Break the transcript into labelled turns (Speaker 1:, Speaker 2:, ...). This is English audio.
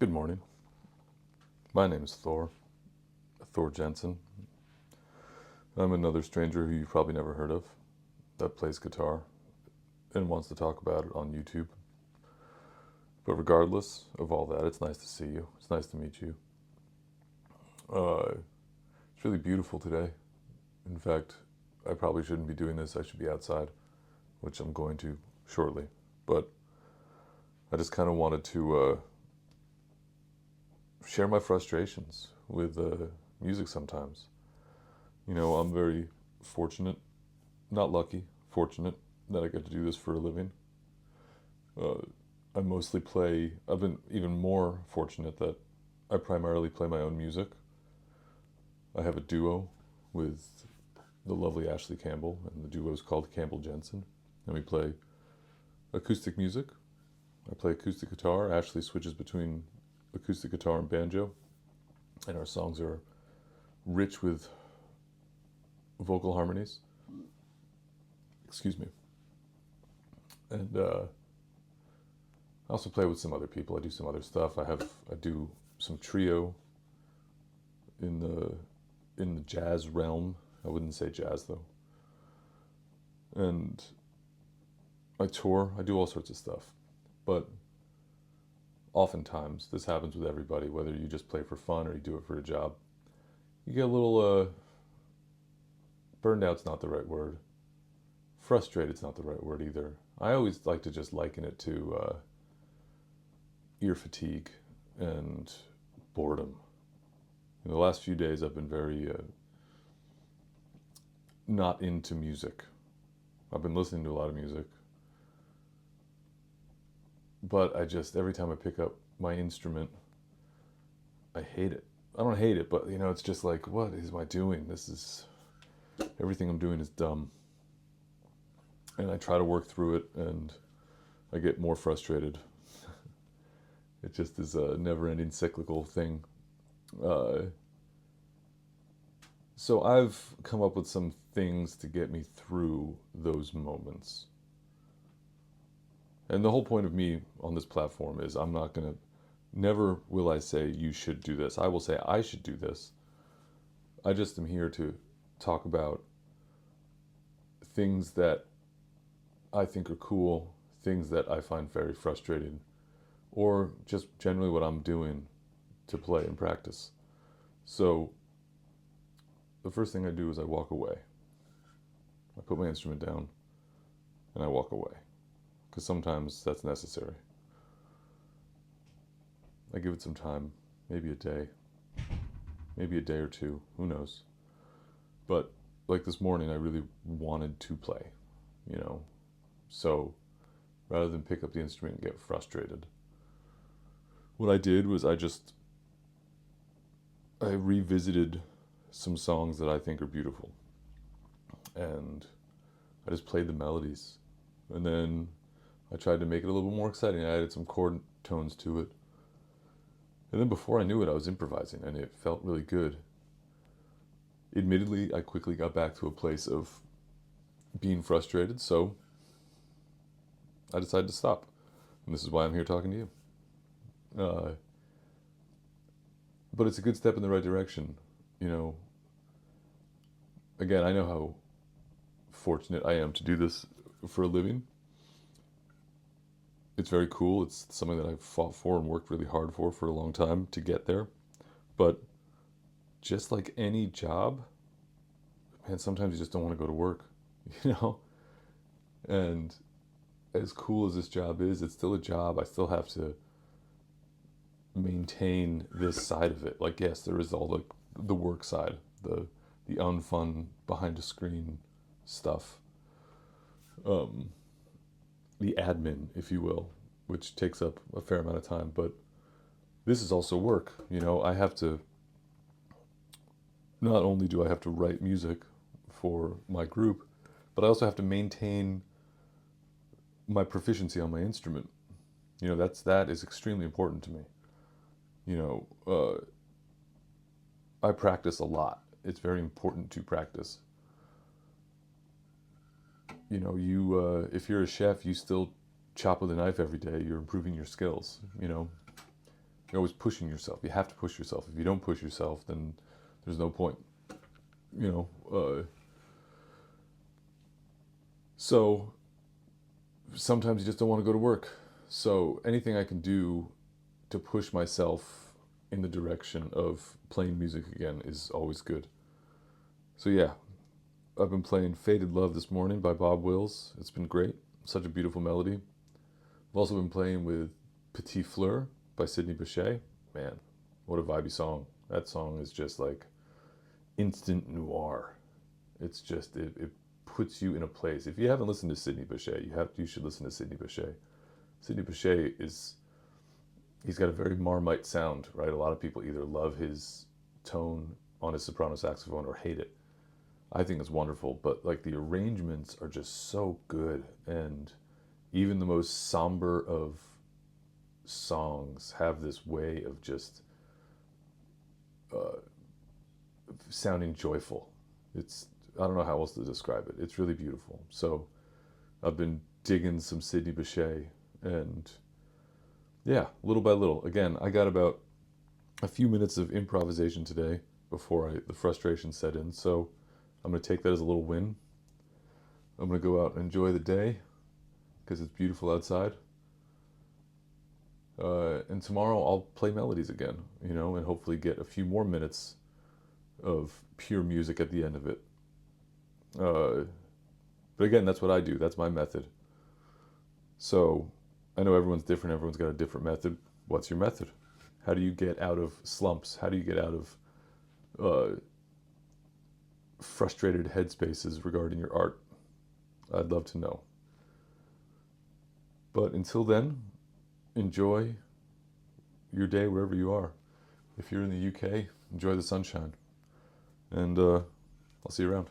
Speaker 1: Good morning. My name is Thor Jensen. I'm another stranger who you've probably never heard of that plays guitar and wants to talk about it on YouTube. But regardless of all that, it's nice to see you. It's nice to meet you. It's really beautiful today. In fact, I probably shouldn't be doing this. I should be outside, which I'm going to shortly. But I just kind of wanted to share my frustrations with music sometimes. I'm very fortunate, not lucky, fortunate that I get to do this for a living. Uh, I've been even more fortunate that I primarily play my own music. I have a duo with the lovely Ashley Campbell, and the duo is called Campbell Jensen, and we play acoustic music. I play acoustic guitar. Ashley switches between acoustic guitar and banjo, and our songs are rich with vocal harmonies. Excuse me. And I also play with some other people. I do some other stuff. I do some trio in the jazz realm. I wouldn't say jazz though. And I tour. I do all sorts of stuff. But oftentimes this happens with everybody, whether you just play for fun or you do it for a job. You get a little burned out's not the right word. Frustrated's not the right word either. I always like to just liken it to ear fatigue and boredom. In the last few days, I've been very not into music. I've been listening to a lot of music, but every time I pick up my instrument, I hate it. I don't hate it, but it's just like, what am I doing? Everything I'm doing is dumb. And I try to work through it, and I get more frustrated. It just is a never-ending cyclical thing. So I've come up with some things to get me through those moments. And the whole point of me on this platform is never will I say you should do this. I will say I should do this. I just am here to talk about things that I think are cool, things that I find very frustrating, or just generally what I'm doing to play and practice. So the first thing I do is I walk away. I put my instrument down and I walk away, because sometimes that's necessary. I give it some time, maybe a day or two, who knows. But like this morning, I really wanted to play, you know. So rather than pick up the instrument and get frustrated, what I did was I revisited some songs that I think are beautiful, and I just played the melodies, and then I tried to make it a little bit more exciting. I added some chord tones to it, and then before I knew it, I was improvising, and it felt really good. Admittedly, I quickly got back to a place of being frustrated, so I decided to stop, and this is why I'm here talking to you. But it's a good step in the right direction, you know. Again, I know how fortunate I am to do this for a living. It's very cool. It's something that I've fought for and worked really hard for a long time to get there. But just like any job, man, sometimes you just don't want to go to work, you know? And as cool as this job is, it's still a job. I still have to maintain this side of it. Like, yes, there is all the work side, the unfun behind a screen stuff, the admin, if you will, which takes up a fair amount of time. But this is also work. I have to, not only do I have to write music for my group, but I also have to maintain my proficiency on my instrument. That is extremely important to me. I practice a lot. It's very important to practice. If you're a chef, you still chop with a knife every day. You're improving your skills. You're always pushing yourself. You have to push yourself. If you don't push yourself, then there's no point. You know. So sometimes you just don't want to go to work. So anything I can do to push myself in the direction of playing music again is always good. So yeah, I've been playing Faded Love this morning by Bob Wills. It's been great. Such a beautiful melody. I've also been playing with Petit Fleur by Sidney Bechet. Man, what a vibey song. That song is just like instant noir. It's just, it puts you in a place. If you haven't listened to Sidney Bechet, you should listen to Sidney Bechet. Sidney Bechet he's got a very Marmite sound, right? A lot of people either love his tone on his soprano saxophone or hate it. I think it's wonderful, but like the arrangements are just so good, and even the most somber of songs have this way of just uh, sounding joyful. It's, I don't know how else to describe it. It's really beautiful. So I've been digging some Sidney Bechet, and yeah, little by little. Again, I got about a few minutes of improvisation today before the frustration set in. So I'm going to take that as a little win. I'm going to go out and enjoy the day because it's beautiful outside. And tomorrow I'll play melodies again, and hopefully get a few more minutes of pure music at the end of it. But again, that's what I do. That's my method. So I know everyone's different. Everyone's got a different method. What's your method? How do you get out of slumps? How do you get out of frustrated headspaces regarding your art? I'd love to know. But until then, enjoy your day wherever you are. If you're in the UK, enjoy the sunshine. And I'll see you around.